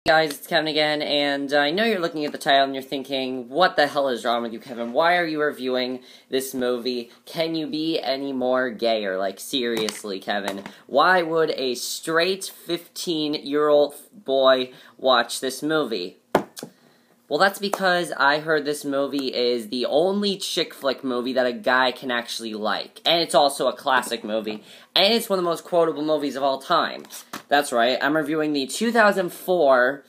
Guys, it's Kevin again, and I know you're looking at the title and you're thinking, what the hell is wrong with you, Kevin? Why are you reviewing this movie? Can you be any more gayer? Like, seriously, Kevin. Why would a straight 15-year-old boy watch this movie? Well, that's because I heard this movie is the only chick flick movie that a guy can actually like. And it's also a classic movie. And it's one of the most quotable movies of all time. That's right, I'm reviewing the 2004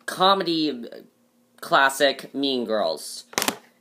comedy classic Mean Girls.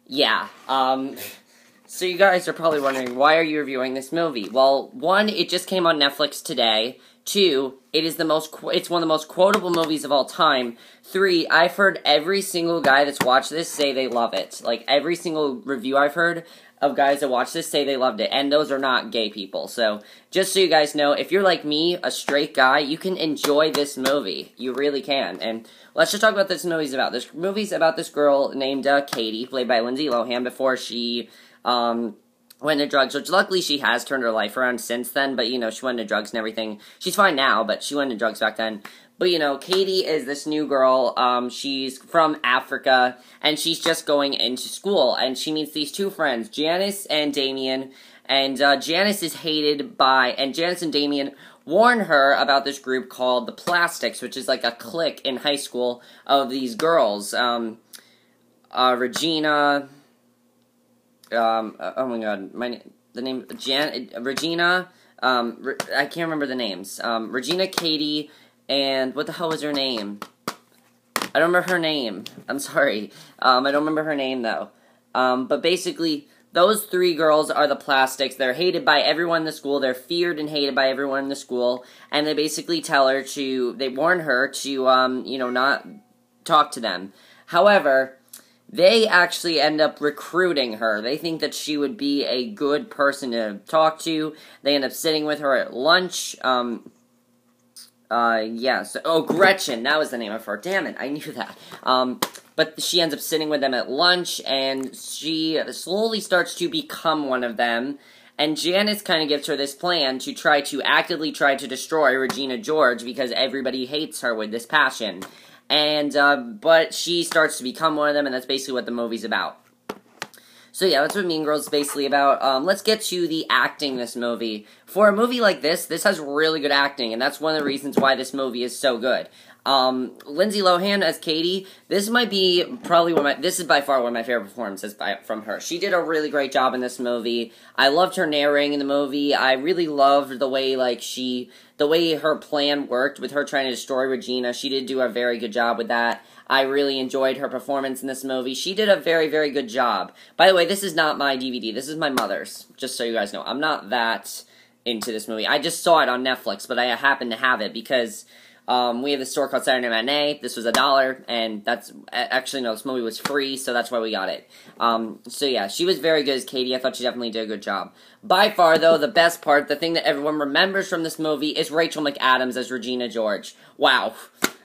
Yeah, so you guys are probably wondering, why are you reviewing this movie? Well, one, it just came on Netflix today. Two, it's one of the most quotable movies of all time. Three, I've heard every single guy that's watched this say they love it. Like, every single review I've heard of guys that watch this say they loved it, and those are not gay people. So, just so you guys know, if you're like me, a straight guy, you can enjoy this movie. You really can. And let's just talk about what this movie's about. This movie's about this girl named Katie, played by Lindsay Lohan, before she went into drugs, which luckily she has turned her life around since then, but, you know, she went into drugs and everything. She's fine now, but she went into drugs back then. But, you know, Katie is this new girl, she's from Africa, and she's just going into school, and she meets these two friends, Janice and Damien, and Janice is hated by, and Janice and Damien warn her about this group called the Plastics, which is like a clique in high school of these girls, Regina, oh my god, Regina, I can't remember the names, Regina, Katie, and what the hell was her name? I don't remember her name. I'm sorry. I don't remember her name, though. But basically, those three girls are the Plastics. They're hated by everyone in the school. They're feared and hated by everyone in the school. And they basically they warn her to, you know, not talk to them. However, they actually end up recruiting her. They think that she would be a good person to talk to. They end up sitting with her at lunch. Gretchen, that was the name of her. Damn it, I knew that. But she ends up sitting with them at lunch, and she slowly starts to become one of them. And Janice kind of gives her this plan to actively try to destroy Regina George, because everybody hates her with this passion. And, but she starts to become one of them, and that's basically what the movie's about. So yeah, that's what Mean Girls is basically about. Let's get to the acting in this movie. For a movie like this has really good acting, and that's one of the reasons why this movie is so good. Lindsay Lohan as Katie, this is by far one of my favorite performances from her. She did a really great job in this movie. I loved her narrating in the movie. I really loved the way, the way her plan worked with her trying to destroy Regina. She did do a very good job with that. I really enjoyed her performance in this movie. She did a very, very good job. By the way, this is not my DVD. This is my mother's, just so you guys know. I'm not that into this movie. I just saw it on Netflix, but I happen to have it because we have this store called Saturday Night Matinee. This was $1, and this movie was free, so that's why we got it. So yeah, she was very good as Katie. I thought she definitely did a good job. By far, though, the best part, the thing that everyone remembers from this movie is Rachel McAdams as Regina George. Wow,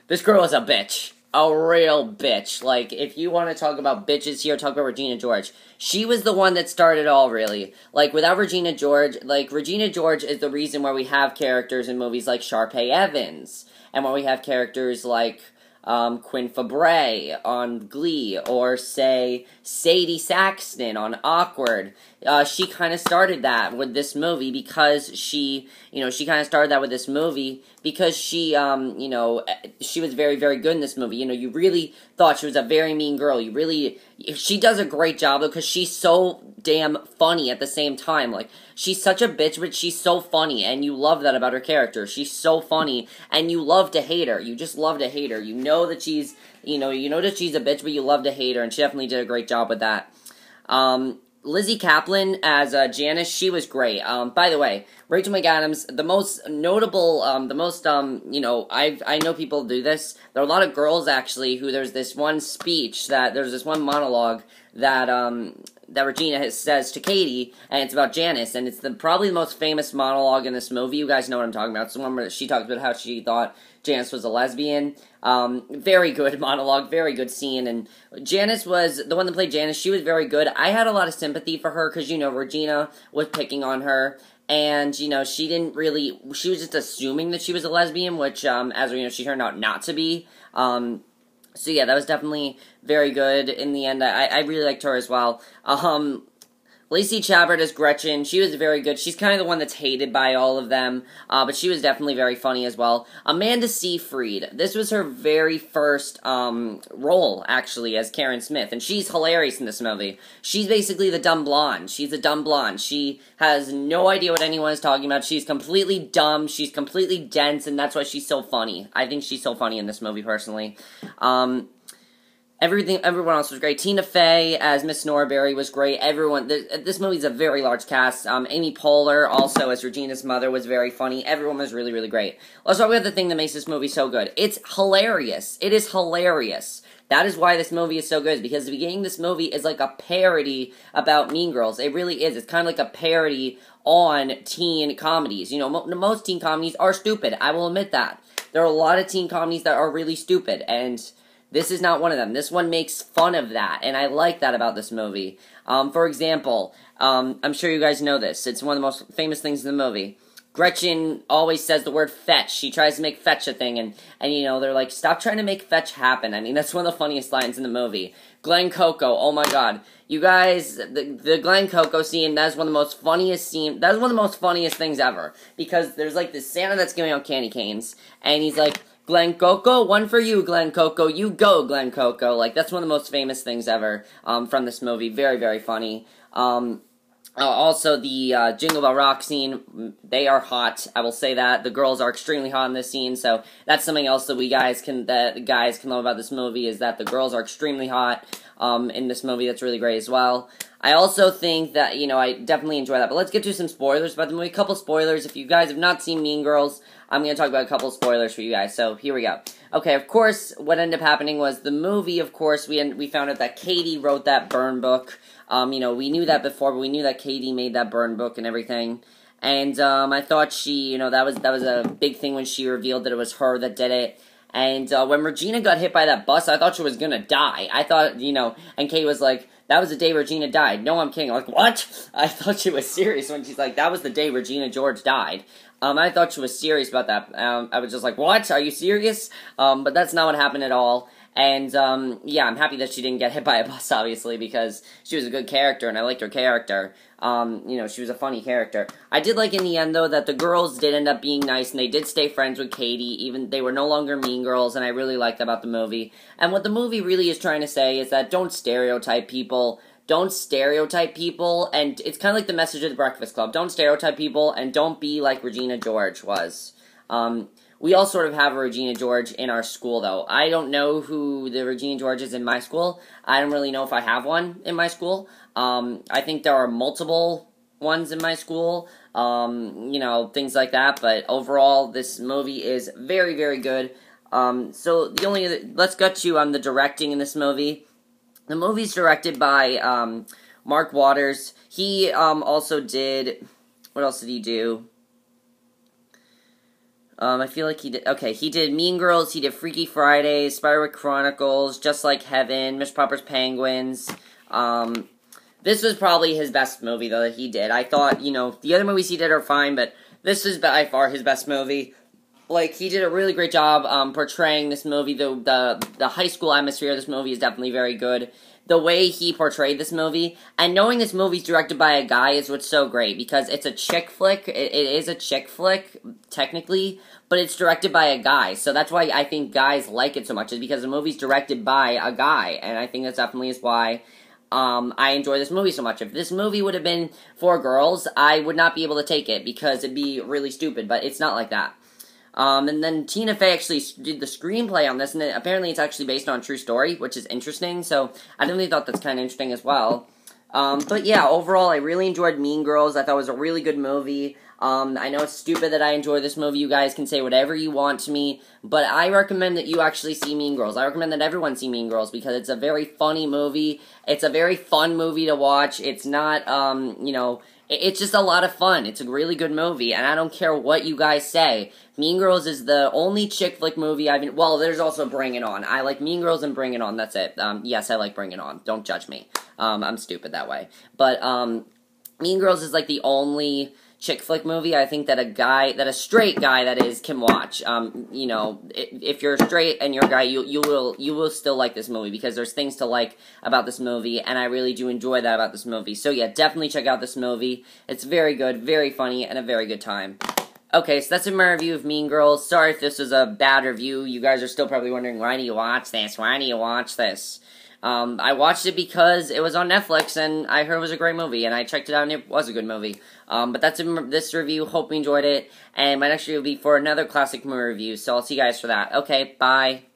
this girl is a bitch. A real bitch. Like, if you want to talk about bitches here, talk about Regina George. She was the one that started it all, really. Like, without Regina George, Regina George is the reason why we have characters in movies like Sharpay Evans, and why we have characters like Quinn Fabray on Glee, or, say, Sadie Saxton on Awkward. She kind of started that with this movie because she was very, very good in this movie. You know, you really thought she was a very mean girl. She does a great job, though, because she's so damn funny at the same time. Like, she's such a bitch, but she's so funny, and you love that about her character. She's so funny, and you love to hate her. You just love to hate her. You know that she's a bitch, but you love to hate her, and she definitely did a great job with that. Lizzie Kaplan as Janice, she was great. By the way, Rachel McAdams, the most notable, I know people do this. There are a lot of girls, actually, there's this one monologue that Regina says to Katie, and it's about Janice, and it's probably the most famous monologue in this movie. You guys know what I'm talking about. It's the one where she talks about how she thought Janice was a lesbian. Very good monologue, very good scene, and Janice was, the one that played Janice, she was very good. I had a lot of sympathy for her, because, you know, Regina was picking on her, and, you know, she was just assuming that she was a lesbian, which, as we know, she turned out not to be. So yeah, that was definitely very good in the end. I really liked her as well. Lacey Chabert as Gretchen, she was very good. She's kind of the one that's hated by all of them, but she was definitely very funny as well. Amanda Seyfried, this was her very first role, actually, as Karen Smith, and she's hilarious in this movie. She's basically the dumb blonde. She's a dumb blonde. She has no idea what anyone is talking about. She's completely dumb. She's completely dense, and that's why she's so funny. I think she's so funny in this movie, personally. Everyone else was great. Tina Fey as Miss Norbury was great. This movie's a very large cast. Amy Poehler, also as Regina's mother, was very funny. Everyone was really, really great. Let's talk about the thing that makes this movie so good. It's hilarious. It is hilarious. That is why this movie is so good, because the beginning of this movie is like a parody about Mean Girls. It really is. It's kind of like a parody on teen comedies. You know, most teen comedies are stupid. I will admit that. There are a lot of teen comedies that are really stupid, and this is not one of them. This one makes fun of that, and I like that about this movie. For example, I'm sure you guys know this. It's one of the most famous things in the movie. Gretchen always says the word fetch. She tries to make fetch a thing, and you know, they're like, stop trying to make fetch happen. I mean, that's one of the funniest lines in the movie. Glen Coco, oh my god. You guys, the Glen Coco scene, that's one of the most funniest that's one of the most funniest things ever. Because there's like this Santa that's giving out candy canes, and he's like, Glen Coco, one for you, Glen Coco. You go, Glen Coco. Like, that's one of the most famous things ever from this movie. Very, very funny. Also, the Jingle Bell Rock scene, they are hot. I will say that. The girls are extremely hot in this scene, so that's something else that the guys can love about this movie, is that the girls are extremely hot in this movie. That's really great as well. I also think that, you know, I definitely enjoy that. But let's get to some spoilers about the movie. A couple spoilers. If you guys have not seen Mean Girls, I'm going to talk about a couple spoilers for you guys. So, here we go. Okay, of course, what ended up happening was the movie, of course, we found out that Katie wrote that burn book. You know, we knew that before, but we knew that Katie made that burn book and everything. And, I thought she, you know, that was a big thing when she revealed that it was her that did it. And, when Regina got hit by that bus, I thought she was gonna die. I thought, you know, and Kate was like, that was the day Regina died. No, I'm kidding. I'm like, what? I thought she was serious when she's like, that was the day Regina George died. I thought she was serious about that. I was just like, what? Are you serious? But that's not what happened at all. And, yeah, I'm happy that she didn't get hit by a bus, obviously, because she was a good character, and I liked her character. You know, she was a funny character. I did like in the end, though, that the girls did end up being nice, and they did stay friends with Katie, even they were no longer mean girls, and I really liked that about the movie. And what the movie really is trying to say is that don't stereotype people. Don't stereotype people, and it's kind of like the message of The Breakfast Club. Don't stereotype people, and don't be like Regina George was. We all sort of have a Regina George in our school, though. I don't know who the Regina George is in my school. I don't really know if I have one in my school. I think there are multiple ones in my school, you know, things like that. But overall, this movie is very, very good. So let's get to the directing in this movie. The movie's directed by Mark Waters. He also did, what else did he do? I feel like he did Mean Girls, he did Freaky Friday, Spiderwick Chronicles, Just Like Heaven, Miss Popper's Penguins. This was probably his best movie, though, that he did. I thought, you know, the other movies he did are fine, but this is by far his best movie. Like, he did a really great job portraying this movie. The high school atmosphere of this movie is definitely very good. The way he portrayed this movie, and knowing this movie's directed by a guy is what's so great, because it's a chick flick. It is a chick flick, technically, but it's directed by a guy, so that's why I think guys like it so much, is because the movie's directed by a guy, and I think that's definitely is why I enjoy this movie so much. If this movie would have been for girls, I would not be able to take it, because it'd be really stupid, but it's not like that. And then Tina Fey actually did the screenplay on this, and apparently it's actually based on a true story, which is interesting, so I definitely thought that's kind of interesting as well. But yeah, overall, I really enjoyed Mean Girls. I thought it was a really good movie. I know it's stupid that I enjoy this movie. You guys can say whatever you want to me, but I recommend that you actually see Mean Girls. I recommend that everyone see Mean Girls, because it's a very funny movie. It's a very fun movie to watch. It's not, you know, it's just a lot of fun. It's a really good movie, and I don't care what you guys say. Mean Girls is the only chick flick movie I've been... Well, there's also Bring It On. I like Mean Girls and Bring It On. That's it. Yes, I like Bring It On. Don't judge me. I'm stupid that way. But, Mean Girls is like the only chick flick movie. I think that a straight guy that is can watch. You know, if you're straight and you're a guy, you will still like this movie because there's things to like about this movie, and I really do enjoy that about this movie. So yeah, definitely check out this movie. It's very good, very funny, and a very good time. Okay, so that's my review of Mean Girls. Sorry if this was a bad review. You guys are still probably wondering, why do you watch this? Why do you watch this? I watched it because it was on Netflix, and I heard it was a great movie, and I checked it out, and it was a good movie. But that's this review. Hope you enjoyed it, and my next review will be for another classic movie review, so I'll see you guys for that. Okay, bye.